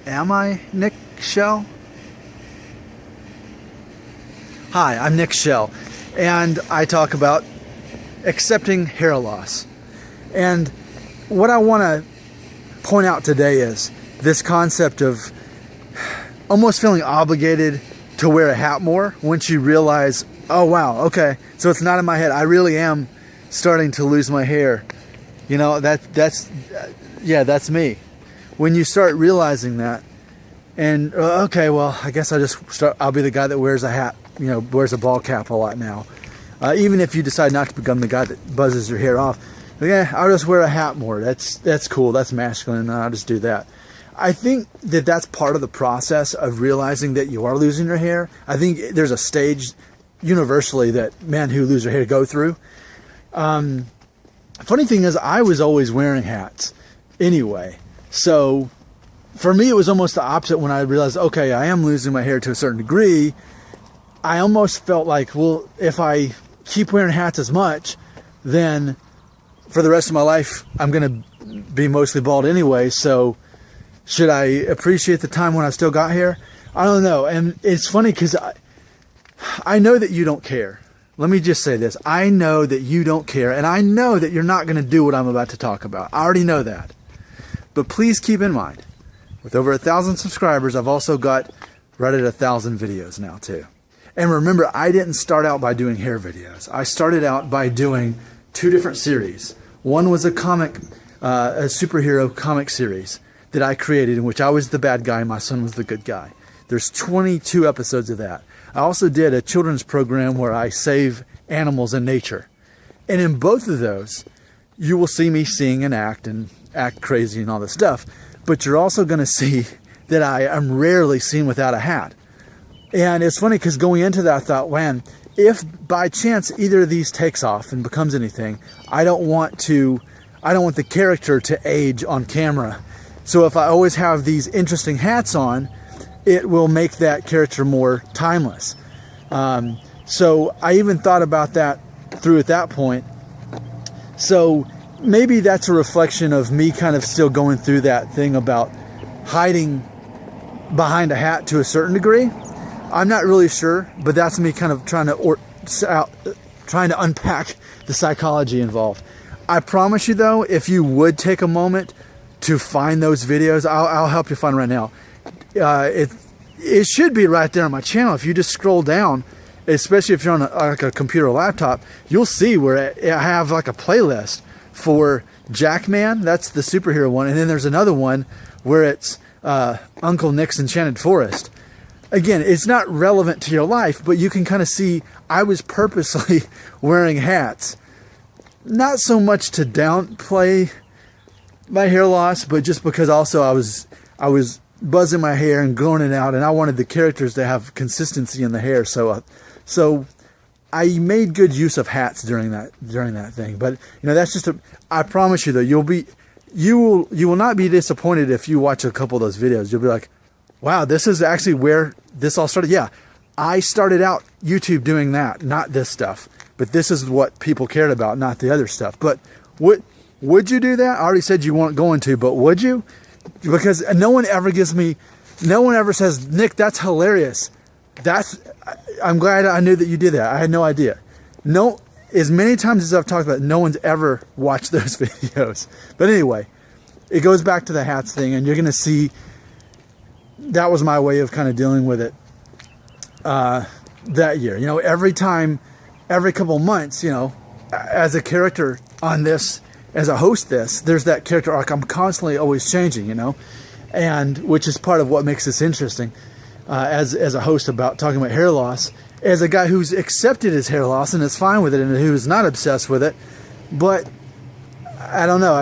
Am I Nick Shell? Hi, I'm Nick Shell, and I talk about accepting hair loss. And what I want to point out today is this concept of almost feeling obligated to wear a hat more once you realize, oh wow, okay, so it's not in my head. I really am starting to lose my hair. You know, that's me. When you start realizing that, and okay, well, I guess I'll be the guy that wears a hat, you know, wears a ball cap a lot now. Even if you decide not to become the guy that buzzes your hair off, yeah, I'll just wear a hat more. That's cool. That's masculine. And I'll just do that. I think that that's part of the process of realizing that you are losing your hair. I think there's a stage universally that men who lose their hair go through. Funny thing is, I was always wearing hats anyway. So for me, it was almost the opposite when I realized, okay, I am losing my hair to a certain degree. I almost felt like, well, if I keep wearing hats as much, then for the rest of my life, I'm going to be mostly bald anyway. So should I appreciate the time when I still got hair? I don't know. And it's funny because I know that you don't care. Let me just say this. I know that you don't care. And I know that you're not going to do what I'm about to talk about. I already know that. But please keep in mind, with over 1,000 subscribers, I've also got right at 1,000 videos now too. And remember, I didn't start out by doing hair videos. I started out by doing 2 different series. One was a superhero comic series that I created in which I was the bad guy and my son was the good guy. There's 22 episodes of that. I also did a children's program where I save animals in nature. And in both of those, you will see me sing and act crazy and all this stuff. But you're also going to see that I am rarely seen without a hat. And it's funny because going into that, I thought, man, if by chance either of these takes off and becomes anything, I don't want the character to age on camera. So if I always have these interesting hats on, it will make that character more timeless. So I even thought about that through at that point. So maybe that's a reflection of me kind of still going through that thing about hiding behind a hat to a certain degree. I'm not really sure, but that's me kind of trying to unpack the psychology involved. I promise you though, if you would take a moment to find those videos, I'll help you find right now. It should be right there on my channel. If you just scroll down, especially if you're on a computer or laptop, you'll see where I have like a playlist for Jackman. That's the superhero one. And then there's another one where it's Uncle Nick's Enchanted Forest. Again, it's not relevant to your life, but you can kind of see I was purposely wearing hats. Not so much to downplay my hair loss, but just because also I was buzzing my hair and growing it out, and I wanted the characters to have consistency in the hair. So I made good use of hats during that thing. But you know, that's just I promise you though, you will not be disappointed if you watch a couple of those videos. You'll be like, wow, this is actually where this all started. Yeah, I started out YouTube doing that, not this stuff. But this is what people cared about, not the other stuff. But would you do that? I already said you weren't going to, but would you? Because no one ever says, Nick, that's hilarious. I'm glad I knew that you did that. I had no idea. No, as many times as I've talked about it, no one's ever watched those videos. But anyway, it goes back to the hats thing, and you're going to see that was my way of kind of dealing with it that year. You know, every couple months, you know, as a character on this, as a host there's that character arc. I'm constantly always changing, you know, and which is part of what makes this interesting as a host about talking about hair loss, as a guy who's accepted his hair loss and is fine with it and who's not obsessed with it. But I don't know.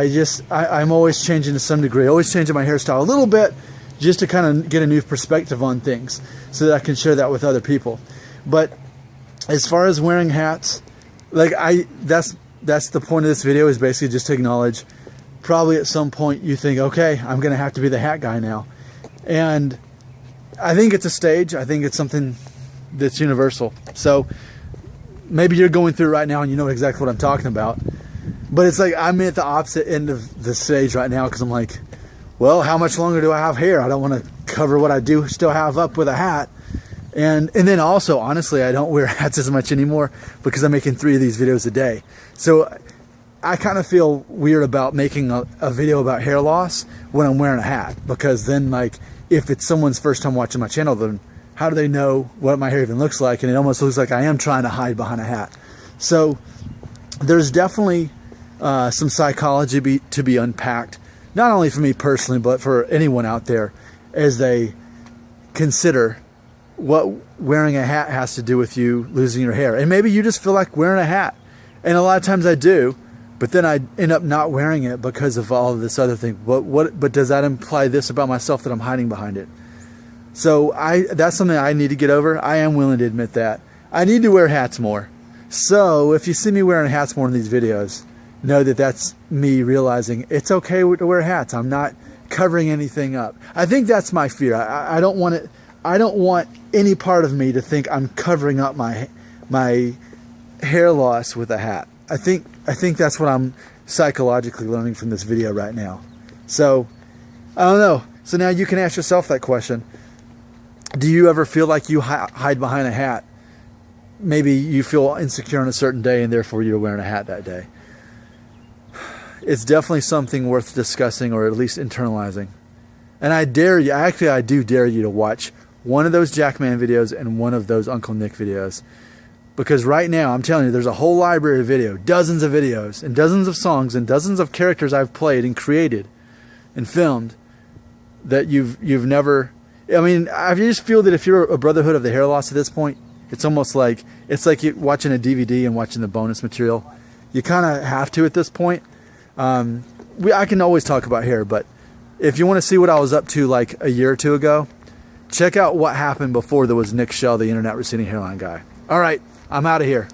I'm always changing to some degree, always changing my hairstyle a little bit just to kind of get a new perspective on things so that I can share that with other people. But as far as wearing hats, like that's the point of this video, is basically just to acknowledge probably at some point you think, okay, I'm going to have to be the hat guy now. And I think it's a stage. I think it's something that's universal. So maybe you're going through it right now and you know exactly what I'm talking about. But it's like I'm at the opposite end of the stage right now because I'm like, well, how much longer do I have hair? I don't want to cover what I do still have up with a hat. And then also, honestly, I don't wear hats as much anymore because I'm making 3 of these videos a day. So I kind of feel weird about making a video about hair loss when I'm wearing a hat, because then, like, if it's someone's first time watching my channel, then how do they know what my hair even looks like? And it almost looks like I am trying to hide behind a hat. So there's definitely some psychology to be unpacked, not only for me personally, but for anyone out there as they consider what wearing a hat has to do with you losing your hair. And maybe you just feel like wearing a hat. And a lot of times I do, but then I end up not wearing it because of all of this other thing. But does that imply this about myself, that I'm hiding behind it? So that's something I need to get over. I am willing to admit that. I need to wear hats more. So if you see me wearing hats more in these videos, know that that's me realizing it's okay to wear hats. I'm not covering anything up. I think that's my fear. I don't want it. I don't want any part of me to think I'm covering up my hair loss with a hat. I think that's what I'm psychologically learning from this video right now. So I don't know. So now you can ask yourself that question. Do you ever feel like you hide behind a hat? Maybe you feel insecure on a certain day and therefore you're wearing a hat that day. It's definitely something worth discussing, or at least internalizing. And I dare you, I do dare you to watch one of those Jackman videos and one of those Uncle Nick videos. Because right now, I'm telling you, there's a whole library of video, dozens of videos, and dozens of songs, and dozens of characters I've played and created and filmed that you've never... I mean, I just feel that if you're a Brotherhood of the Hair Loss at this point, it's almost like, it's like you're watching a DVD and watching the bonus material. You kind of have to at this point. I can always talk about hair, but if you want to see what I was up to like a year or 2 ago, check out what happened before there was Nick Shell, the internet receding hairline guy. All right, I'm out of here.